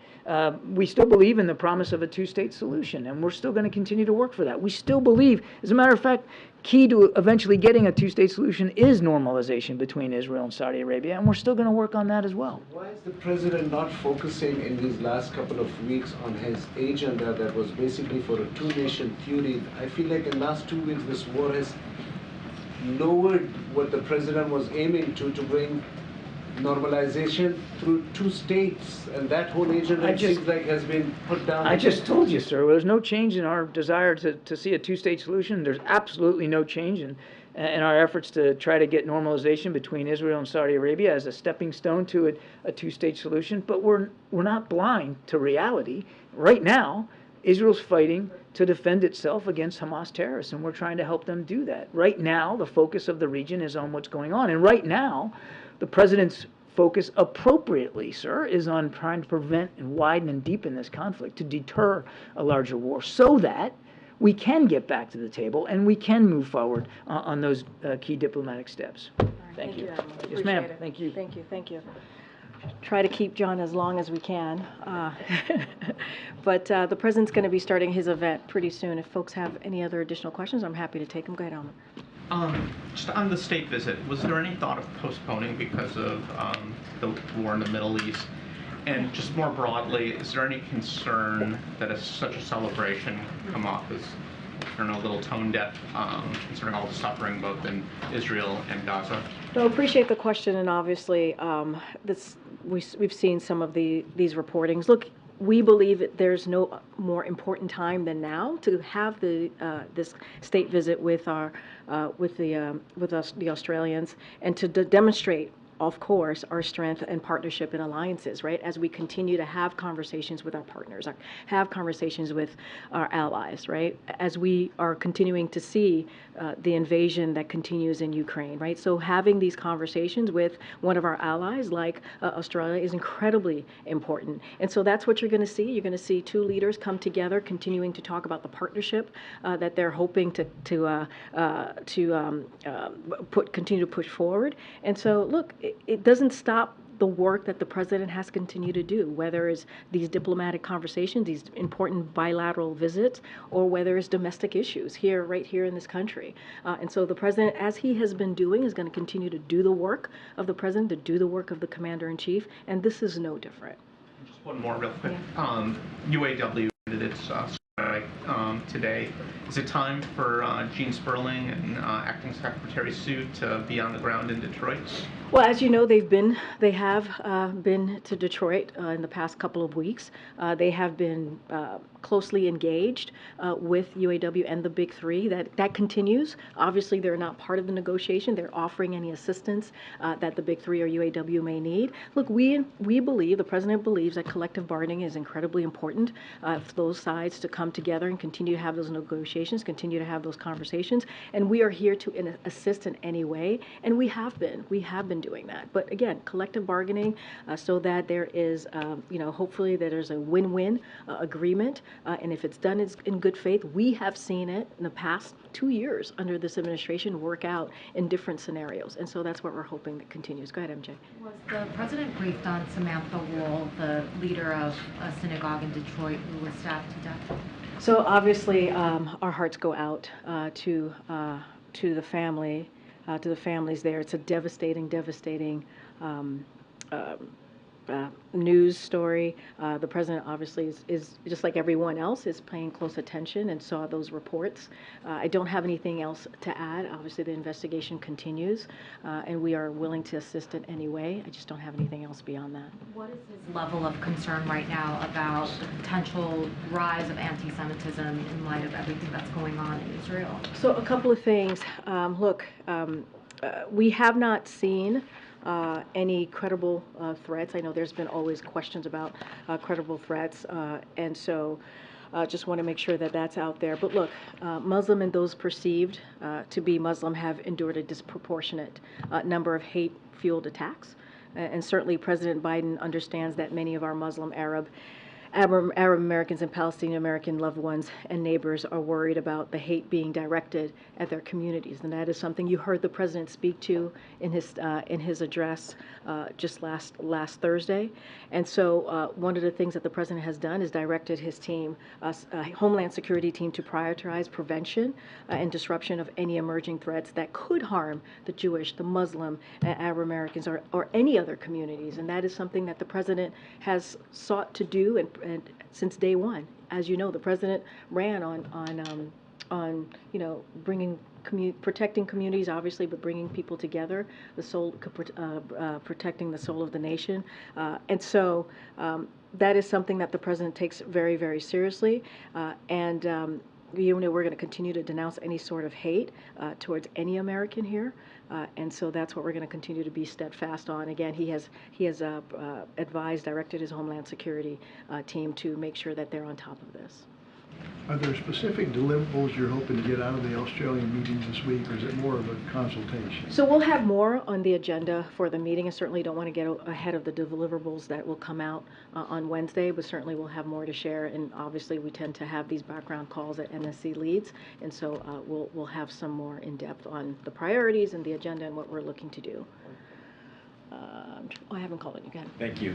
We still believe in the promise of a 2-state solution, and we're still going to continue to work for that. We still believe, as a matter of fact, key to eventually getting a 2-state solution is normalization between Israel and Saudi Arabia, and we're still going to work on that as well. Why is the president not focusing in these last couple of weeks on his agenda that was basically for a 2-nation theory? I feel like in the last 2 weeks this war has lowered what the president was aiming to bring normalization through 2 states, and that whole agenda seems like has been put down. I just told you, sir, there's no change in our desire to see a 2-state solution. There's absolutely no change in our efforts to try to get normalization between Israel and Saudi Arabia as a stepping stone to a 2-state solution. But we're not blind to reality. Right now, Israel's fighting to defend itself against Hamas terrorists, and we're trying to help them do that. Right now, the focus of the region is on what's going on. And right now, the president's focus appropriately, sir, is on trying to prevent and widen and deepen this conflict to deter a larger war so that we can get back to the table and we can move forward on those key diplomatic steps. Thank you. Admiral. Yes, ma'am. Appreciate it. Thank you. Thank you. Thank you. Try to keep John as long as we can. But the president's going to be starting his event pretty soon. If folks have any other additional questions, I'm happy to take them. Go ahead, Alma. Just on the state visit, was there any thought of postponing because of the war in the Middle East? And just more broadly, is there any concern that such a celebration come off as, I don't know, a little tone deaf, concerning all the suffering both in Israel and Gaza? No, appreciate the question, and obviously, we've seen some of these reportings. Look, we believe that there's no more important time than now to have this state visit with us, the Australians, and to demonstrate, of course, our strength and partnership in alliances, right? As we continue to have conversations with our partners, have conversations with our allies, right? As we are continuing to see the invasion that continues in Ukraine, right? So having these conversations with one of our allies, like Australia, is incredibly important. And so that's what you're going to see. You're going to see two leaders come together, continuing to talk about the partnership that they're hoping to continue to push forward. And so, look, it doesn't stop the work that the president has continued to do, whether it's these diplomatic conversations, these important bilateral visits, or whether it's domestic issues right here in this country. And so the president, as he has been doing, is going to continue to do the work of the president, to do the work of the commander-in-chief, and this is no different. Just one more real quick. UAW ended its strike today. Is it time for Gene Sperling and Acting Secretary Sue to be on the ground in Detroit? Well, as you know, they have been to Detroit in the past couple of weeks. They have been closely engaged with UAW and the Big Three. That continues. Obviously, they're not part of the negotiation. They're offering any assistance that the Big Three or UAW may need. Look, we believe, the president believes, that collective bargaining is incredibly important for those sides to come together and continue to have those negotiations, continue to have those conversations. And we are here to assist in any way, and we have been doing that. But again, collective bargaining, so that there is, hopefully that there's a win-win agreement. And if it's done in good faith, we have seen it in the past 2 years under this administration work out in different scenarios. And so that's what we're hoping that continues. Go ahead, MJ. Was the president briefed on Samantha Wool, the leader of a synagogue in Detroit who was stabbed to death? So obviously, our hearts go out to the family. To the families there. It's a devastating news story. The president obviously is just like everyone else, is paying close attention and saw those reports. I don't have anything else to add. Obviously, the investigation continues, and we are willing to assist in any way. I just don't have anything else beyond that. What is his level of concern right now about the potential rise of anti-Semitism in light of everything that's going on in Israel? So a couple of things. We have not seen any credible threats. I know there's been always questions about credible threats, and so just want to make sure that that's out there. But look, Muslim and those perceived to be Muslim have endured a disproportionate number of hate-fueled attacks, and certainly President Biden understands that many of our Muslim, Arab Americans and Palestinian American loved ones and neighbors are worried about the hate being directed at their communities, and that is something you heard the president speak to in his address just last Thursday. And so one of the things that the president has done is directed his team, Homeland Security team, to prioritize prevention and disruption of any emerging threats that could harm the Jewish, the Muslim, Arab Americans, or any other communities. And that is something that the president has sought to do and since day one. As you know, the president ran on protecting communities, obviously, but bringing people together, protecting the soul of the nation. And so that is something that the president takes very, very seriously. We're going to continue to denounce any sort of hate towards any American here. And so that's what we're going to continue to be steadfast on. Again, he has directed his Homeland Security team to make sure that they're on top of this. Are there specific deliverables you're hoping to get out of the Australian meetings this week, or is it more of a consultation? So we'll have more on the agenda for the meeting. I certainly don't want to get ahead of the deliverables that will come out on Wednesday, but certainly we'll have more to share. And obviously, we tend to have these background calls at NSC leads, and so we'll have some more in depth on the priorities and the agenda and what we're looking to do. I haven't called it again. Thank you.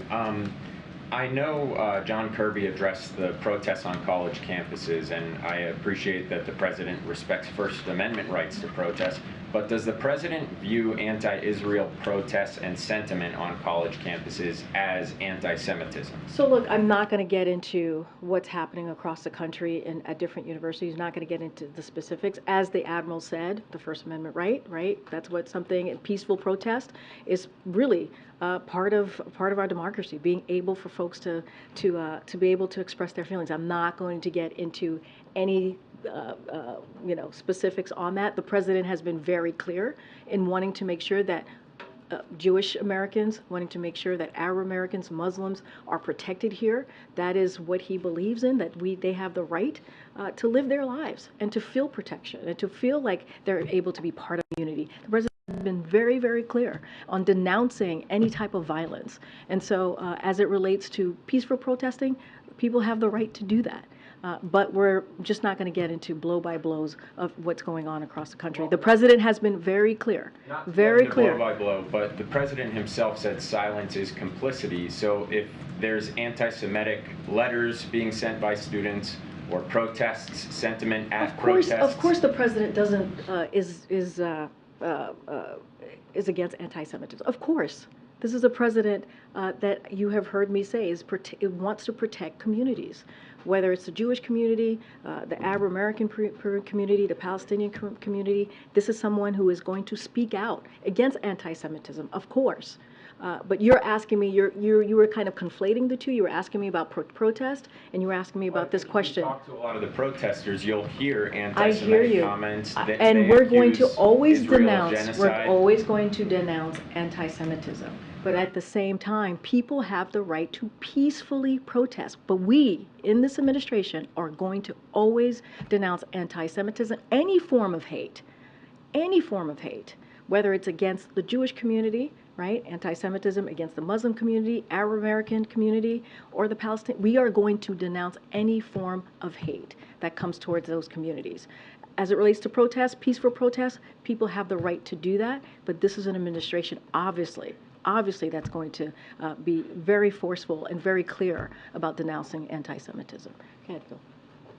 I know John Kirby addressed the protests on college campuses, and I appreciate that the president respects First Amendment rights to protest, but does the president view anti-Israel protests and sentiment on college campuses as anti-Semitism? So look, I'm not going to get into what's happening across the country and at different universities. Not going to get into the specifics. As the Admiral said, the First Amendment right? That's what something, peaceful protest is really part of our democracy, being able for folks to be able to express their feelings. I'm not going to get into any specifics on that. The president has been very clear in wanting to make sure that Jewish Americans, wanting to make sure that Arab Americans, Muslims are protected here. That is what he believes in, that they have the right to live their lives and to feel protection and to feel like they're able to be part of the community. The president has been very, very clear on denouncing any type of violence. And so as it relates to peaceful protesting, people have the right to do that. But we're just not going to get into blow-by-blows of what's going on across the country. The president has been very clear, very clear. Blow by blow, but the president himself said silence is complicity. So if there's anti-Semitic letters being sent by students or protests, sentiment at protests, of course, the president doesn't is against anti-Semitism. Of course. This is a president that you have heard me say wants to protect communities, whether it's the Jewish community, the Arab American community, the Palestinian community. This is someone who is going to speak out against anti-Semitism, of course. But you're asking me, you were kind of conflating the two. You were asking me about protest, and you were asking me about this question. If you talk to a lot of the protesters, you'll hear I hear anti-Semitic you. comments. And we're going to always Israel of denounce. genocide. We're always going to denounce anti-Semitism. But at the same time, people have the right to peacefully protest. But we, in this administration, are going to always denounce anti-Semitism, any form of hate, whether it's against the Jewish community, right? Anti-Semitism against the Muslim community, Arab American community, or the Palestinian. We are going to denounce any form of hate that comes towards those communities. As it relates to protests, peaceful protests, people have the right to do that. But this is an administration, obviously that's going to be very forceful and very clear about denouncing anti-Semitism. Go ahead, Phil.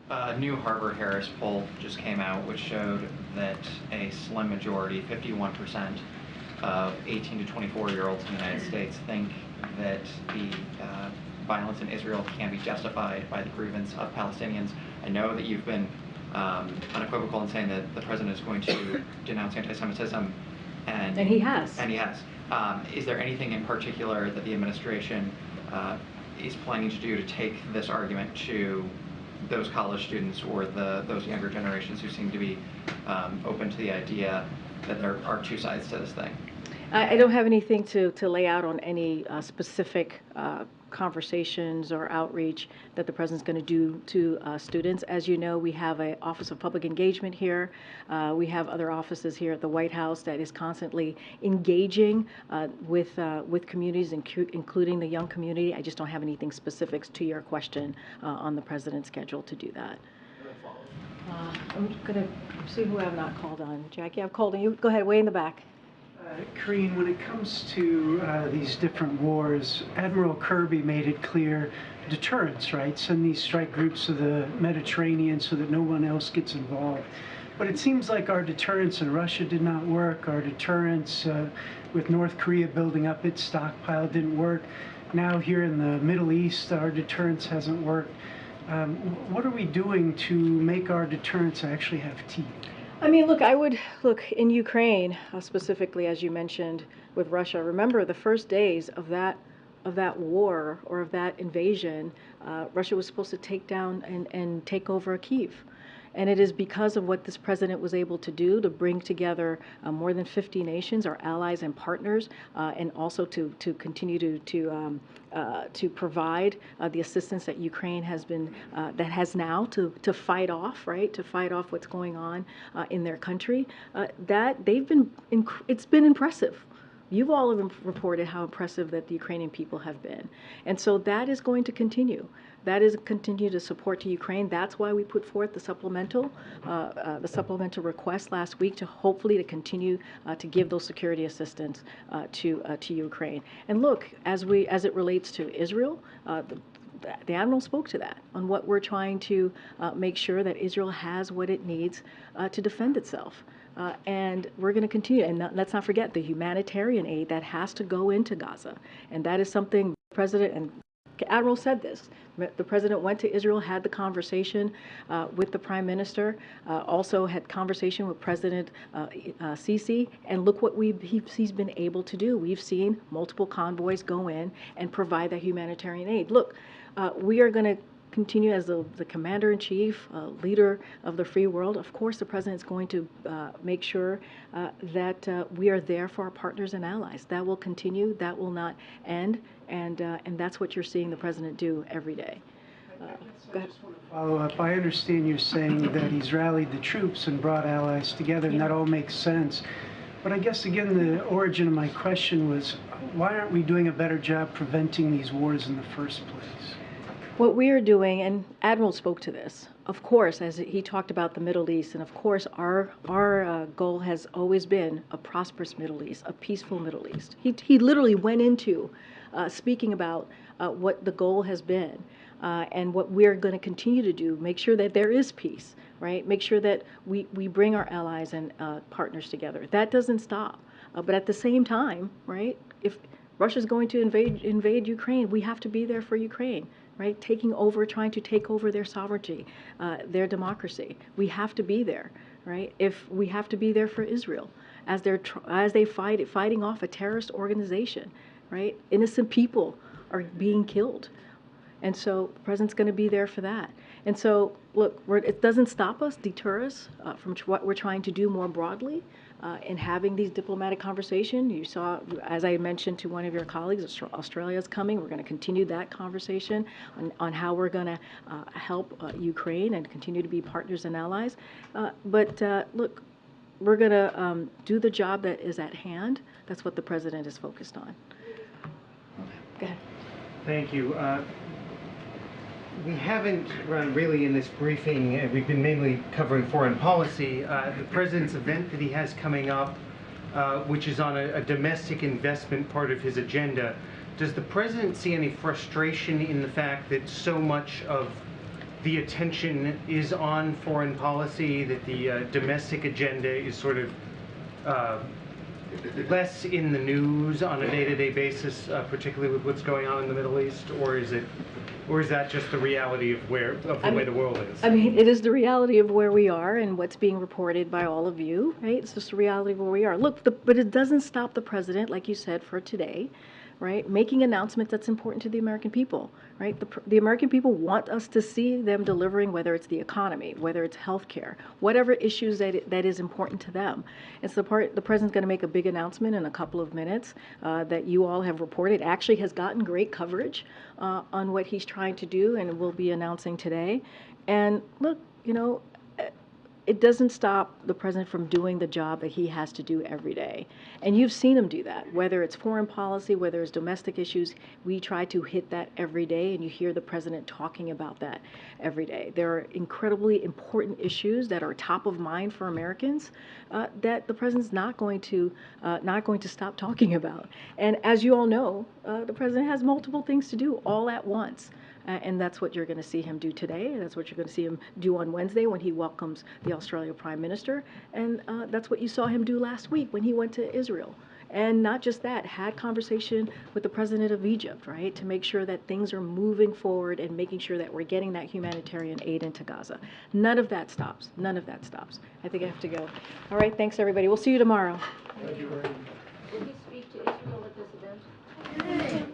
A new Harvard-Harris poll just came out, which showed that a slim majority, 51%, of 18 to 24-year-olds in the United States think that the violence in Israel can be justified by the grievance of Palestinians. I know that you've been unequivocal in saying that the president is going to denounce anti-Semitism, and he has. Is there anything in particular that the administration is planning to do to take this argument to those college students or those younger generations who seem to be open to the idea that there are two sides to this thing? I don't have anything to lay out on any specific conversations or outreach that the president's going to do to students. As you know, we have an Office of Public Engagement here. We have other offices here at the White House that is constantly engaging with communities, including the young community. I just don't have anything specifics to your question on the president's schedule to do that. I'm going to see who I've not called on. Jackie, I've called on you. Go ahead, way in the back. Karine, when it comes to these different wars, Admiral Kirby made it clear, deterrence, right? Send these strike groups to the Mediterranean so that no one else gets involved. But it seems like our deterrence in Russia did not work. Our deterrence with North Korea building up its stockpile didn't work. Now here in the Middle East, our deterrence hasn't worked. What are we doing to make our deterrence actually have teeth? I mean, look, in Ukraine, specifically, as you mentioned, with Russia, remember the first days of that war or of that invasion, Russia was supposed to take down and take over Kyiv. And it is because of what this president was able to do to bring together more than 50 nations, our allies and partners, and also to continue to provide the assistance that Ukraine has been now to fight off, right, to fight off what's going on in their country. It's been impressive. You've all reported how impressive that the Ukrainian people have been. And so that is going to continue. That is continue to support to Ukraine. That's why we put forth the supplemental request last week to hopefully to continue to give those security assistance to Ukraine. And look, as it relates to Israel, the Admiral spoke to that on what we're trying to make sure that Israel has what it needs to defend itself. And we're going to continue. And let's not forget the humanitarian aid that has to go into Gaza. And that is something the President and Admiral said this. The President went to Israel, had the conversation with the Prime Minister, also had conversation with President Sisi, and look what he's been able to do. We've seen multiple convoys go in and provide that humanitarian aid. Look, we are going to continue as the commander-in-chief, leader of the free world. Of course, the president is going to make sure that we are there for our partners and allies. That will continue. That will not end. And that's what you're seeing the president do every day. Go ahead. Follow up. I understand you're saying that he's rallied the troops and brought allies together, and that all makes sense. But I guess, again, the origin of my question was, why aren't we doing a better job preventing these wars in the first place? What we are doing, and Admiral spoke to this, of course, as he talked about the Middle East, and of course our goal has always been a prosperous Middle East, a peaceful Middle East. He literally went into speaking about what the goal has been and what we're going to continue to do, make sure that there is peace, right? Make sure that we bring our allies and partners together. That doesn't stop. But at the same time, right, if Russia's going to invade Ukraine, we have to be there for Ukraine. Right, trying to take over their sovereignty, their democracy. We have to be there, right? If we have to be there for Israel, as they fighting off a terrorist organization, right? Innocent people are being killed, and so the president's going to be there for that. And so, look, it doesn't stop us, deter us from what we're trying to do more broadly. In having these diplomatic conversations. You saw, as I mentioned to one of your colleagues, Australia is coming. We're going to continue that conversation on how we're going to help Ukraine and continue to be partners and allies. But look, we're going to do the job that is at hand. That's what the president is focused on. Go ahead. Thank you. We haven't run really in this briefing, we've been mainly covering foreign policy. The president's event that he has coming up, which is on a domestic investment part of his agenda, does the president see any frustration in the fact that so much of the attention is on foreign policy, that the domestic agenda is sort of less in the news on a day-to-day basis, particularly with what's going on in the Middle East, or is that just the reality of the way the world is? I mean, it is the reality of where we are and what's being reported by all of you, right? It's just the reality of where we are. Look, but it doesn't stop the president, like you said, for today, right? Making announcements that's important to the American people, right? The American people want us to see them delivering, whether it's the economy, whether it's healthcare, whatever issues that is important to them. It's the president's going to make a big announcement in a couple of minutes that you all have reported. Actually has gotten great coverage on what he's trying to do, and will be announcing today. And look, you know, it doesn't stop the president from doing the job that he has to do every day. And you've seen him do that, whether it's foreign policy, whether it's domestic issues. We try to hit that every day, and you hear the president talking about that every day. There are incredibly important issues that are top of mind for Americans that the president's not going to stop talking about. And as you all know, the president has multiple things to do all at once. And that's what you're going to see him do today. That's what you're going to see him do on Wednesday when he welcomes the Australian Prime Minister. And that's what you saw him do last week when he went to Israel. And not just that, had conversation with the president of Egypt, right, to make sure that things are moving forward and making sure that we're getting that humanitarian aid into Gaza. None of that stops. None of that stops. I think I have to go. All right, thanks, everybody. We'll see you tomorrow. Thank you. Will he speak to Israel at this event?